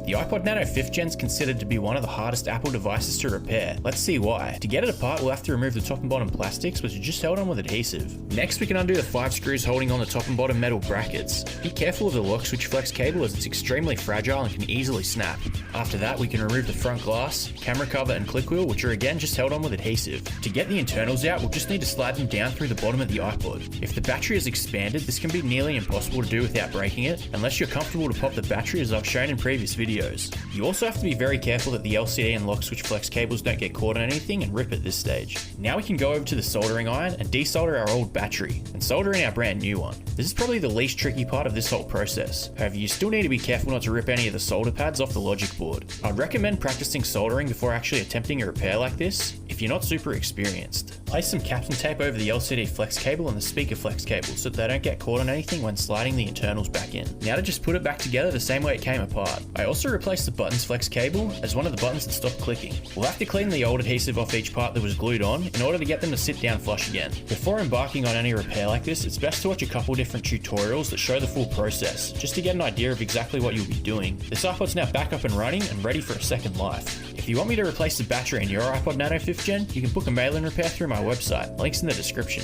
The iPod Nano 5th Gen is considered to be one of the hardest Apple devices to repair. Let's see why. To get it apart, we'll have to remove the top and bottom plastics, which are just held on with adhesive. Next, we can undo the 5 screws holding on the top and bottom metal brackets. Be careful of the lock switch flex cable as it's extremely fragile and can easily snap. After that, we can remove the front glass, camera cover and click wheel, which are again just held on with adhesive. To get the internals out, we'll just need to slide them down through the bottom of the iPod. If the battery is expanded, this can be nearly impossible to do without breaking it, unless you're comfortable to pop the battery as I've shown in previous videos. You also have to be very careful that the LCD and lock switch flex cables don't get caught on anything and rip at this stage. Now we can go over to the soldering iron and desolder our old battery, and solder in our brand new one. This is probably the least tricky part of this whole process. However, you still need to be careful not to rip any of the solder pads off the logic board. I'd recommend practicing soldering before actually attempting a repair like this, if you're not super experienced. Place some Kapton tape over the LCD flex cable and the speaker flex cable so that they don't get caught on anything when sliding the internals back in. Now to just put it back together the same way it came apart. I also replaced the buttons flex cable as one of the buttons had stopped clicking. We'll have to clean the old adhesive off each part that was glued on in order to get them to sit down flush again. Before embarking on any repair like this, it's best to watch a couple different tutorials that show the full process, just to get an idea of exactly what you'll be doing. This iPod's now back up and running and ready for a second life. If you want me to replace the battery in your iPod Nano 5th Gen, you can book a mail-in repair through my website. Links in the description.